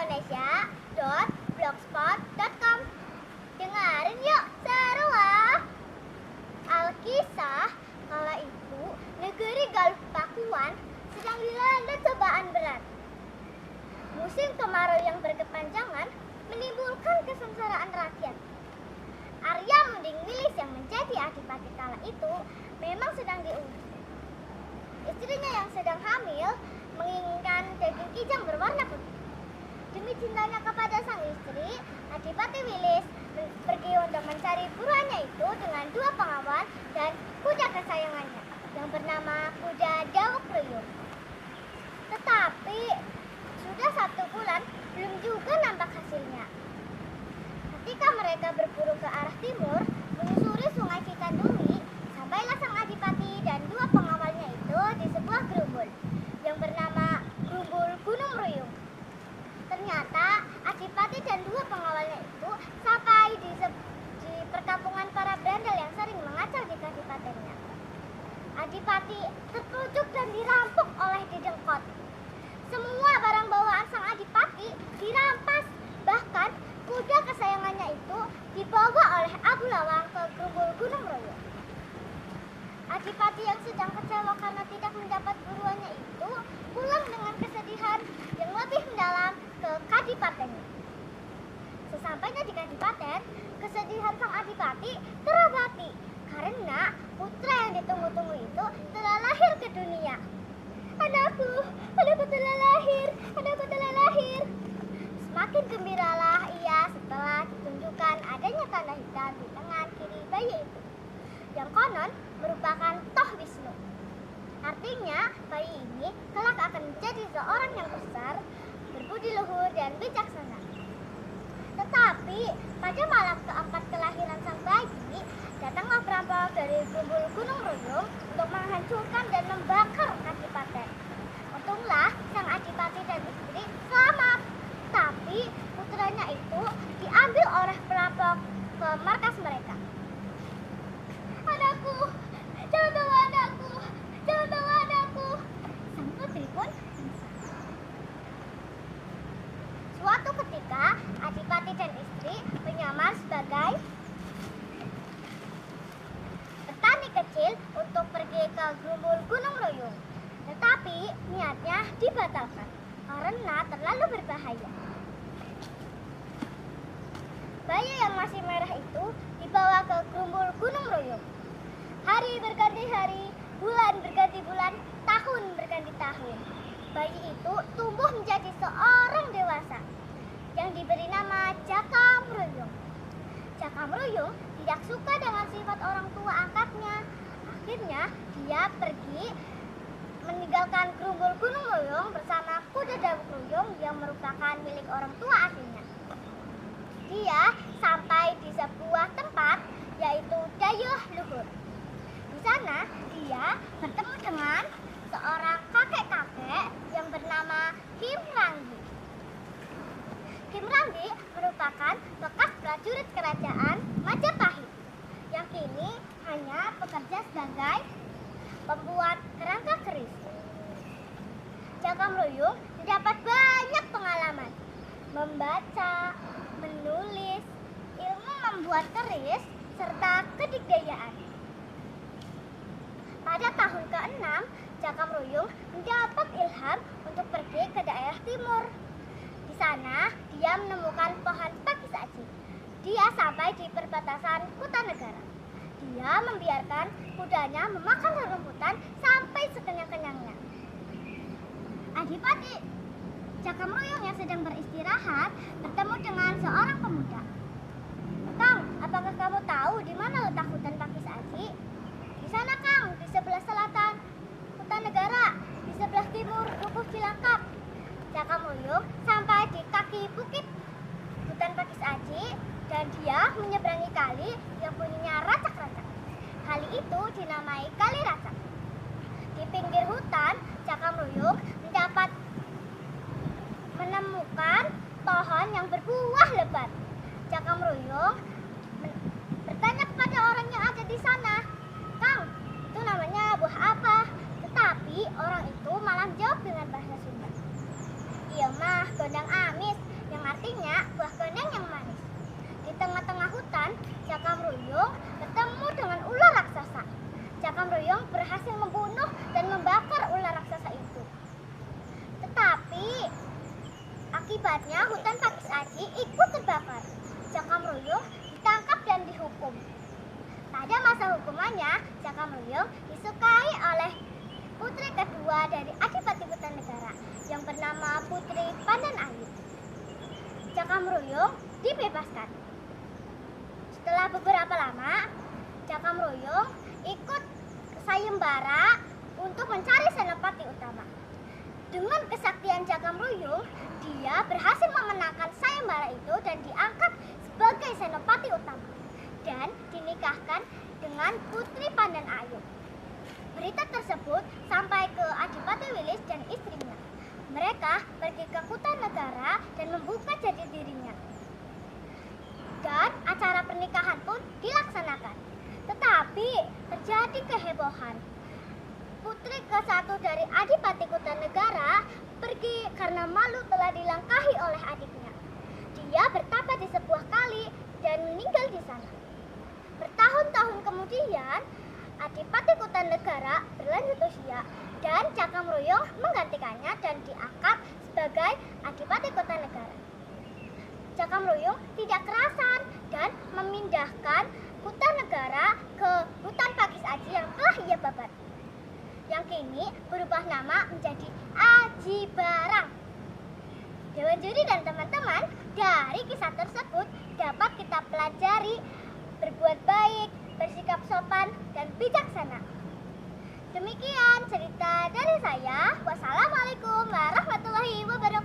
indonesia.blogspot.com. Dengarin yuk, seru ah. Alkisah, kala itu negeri Galuh Pakuan sedang dilanda cobaan berat. Musim kemarau yang berkepanjangan menimbulkan kesengsaraan rakyat. Arya Munding Wilis yang menjadi adipati kala itu memang sedang diurus. Istrinya yang sedang hamil menginginkan daging kijang berwarna putih. Demi cintanya kepada sang istri, Adipati Wilis pergi untuk mencari buruannya itu dengan 2 pengawal dan kuda kesayangannya yang bernama kuda Dawuk Ruyung. Tetapi sudah 1 bulan belum juga nampak hasilnya. Ketika mereka berburu ke arah timur, menyusuri sungai Cikandumi, sampailah sang adipati dan 2 pengawalnya itu di sebuah gerumbul yang bernama Gerumbul Gunung Ruyung. Ternyata adipati dan 2 pengawalnya itu sampai di perkampungan para berandal yang sering mengacau di kadipatennya. Adipati terpojok dan dirampok oleh Didengkot. Semua barang bawaan sang adipati dirampas, bahkan kuda kesayangannya itu dibawa oleh Abu Lawang ke Gerumbul Gunung Ruyung. Adipati yang sedang kecewa karena tidak mendapat buruannya itu pulang dengan kesedihan yang lebih mendalam ke kadipatennya. Sesampainya di kadipaten, kesedihan sang adipati terobati karena putra yang ditunggu-tunggu itu telah lahir ke dunia. Anakku telah lahir, anakku telah lahir. Semakin gembiralah ia setelah ditunjukkan adanya tanda hitam di tangan kiri bayi itu, yang konon merupakan Toh Wisnu. Artinya bayi ini kelak akan menjadi seorang yang besar, berbudi luhur dan bijaksana. Tetapi pada malam keempat kelahiran sang bayi, datanglah perampok dari Gerumbul Gunung Ruyung untuk menghancurkan dan membakar kadipaten. Untunglah sang adipati dan istri selamat, tapi putranya itu diambil oleh perampok ke markas mereka. Anakku, jangan bawa anakku, jangan bawa anakku. Sang putri pun pingsan. Suatu ketika, adipati dan istri menyamar sebagai petani kecil untuk pergi ke Gerumbul Gunung Ruyung. Tetapi niatnya dibatalkan karena terlalu berbahaya. Bayi yang masih merah itu dibawa ke Gerumbul Gunung Ruyung. Hari berganti hari, bulan berganti bulan, tahun berganti tahun. Bayi itu tumbuh menjadi seorang dewasa yang diberi nama Jakam Ruyung. Jakam Ruyung tidak suka dengan sifat orang tua angkatnya. Akhirnya dia pergi meninggalkan Gerumbul Gunung Ruyung bersama kuda Dawuk Ruyung yang merupakan milik orang tua aslinya. Dia sampai di sebuah tempat yaitu Dayuh Luhur. Di sana dia bertemu dengan seorang kakek-kakek yang bernama Kim Ranggi. Kim Ranggi merupakan bekas prajurit kerajaan Majapahit yang kini hanya bekerja sebagai pembuat kerangka keris. Jakam Ruyung mendapat banyak pengalaman membaca, menulis, ilmu membuat keris, serta kedikdayaan. Pada tahun ke-6, Jakam Ruyung mendapat ilham untuk pergi ke daerah timur. Di sana, dia menemukan pohon pakis aji. Dia sampai di perbatasan Kutanegara. Dia membiarkan kudanya memakan rerumputan sampai sekenyang-kenyangnya. Adipati Jakam Ruyung yang sedang beristirahat bertemu dengan seorang pemuda. Kang, apakah kamu tahu di mana letak hutan pakis aji? Di sana, Kang, di sebelah selatan Kutanegara, di sebelah timur Dukuh Cilangkap. Jakam Ruyung sampai di kaki bukit hutan pakis aji dan dia menyeberangi kali yang bunyinya racak-racak. Kali itu dinamai Kali Racak. Di pinggir hutan, Jakam Ruyung menemukan pohon yang berbuah lebat. Jakam Ruyung bertanya kepada orang yang ada di sana, Kang, itu namanya buah apa? Tetapi orang itu malah jawab dengan bahasa Sunda. Iya mah, gondang amis. artinya buah koneng yang manis. Di tengah-tengah hutan, Cakamruyung bertemu dengan ular raksasa. Cakamruyung berhasil membunuh dan membakar ular raksasa itu. Tetapi akibatnya hutan Pakis Aji ikut terbakar. Cakamruyung ditangkap dan dihukum. Pada masa hukumannya, Cakamruyung disukai oleh putri kedua dari Adipati Kutanegara yang bernama Putri Pandan-ayu. Cakamruyung dibebaskan. Setelah beberapa lama, Cakamruyung ikut sayembara untuk mencari senopati utama. Dengan kesaktian Cakamruyung, dia berhasil memenangkan sayembara itu dan diangkat sebagai senopati utama dan dinikahkan dengan Putri Pandan-ayu. Berita tersebut sampai ke Adipati Wilis dan istrinya. Mereka pergi ke Kutanegara dan membuka jati dirinya. Dan acara pernikahan pun dilaksanakan. Tetapi terjadi kehebohan. Putri ke-1 dari Adipati Kutanegara pergi karena malu telah dilangkahi oleh adiknya. Dia bertapa di sebuah kali dan meninggal di sana. Bertahun-tahun kemudian, Adipati Kutanegara berlanjut usia dan Cakamruyung menggantikannya dan diangkat sebagai Adipati Kutanegara. Cakamruyung tidak kerasan dan memindahkan Kutanegara ke hutan Pakis Aji yang telah ia babat, yang kini berubah nama menjadi Aji Barang. Dewan juri dan teman-teman, dari kisah tersebut dapat kita pelajari berbuat baik, bersikap sopan, dan bijaksana. Demikian cerita dari saya. Wassalamualaikum warahmatullahi wabarakatuh.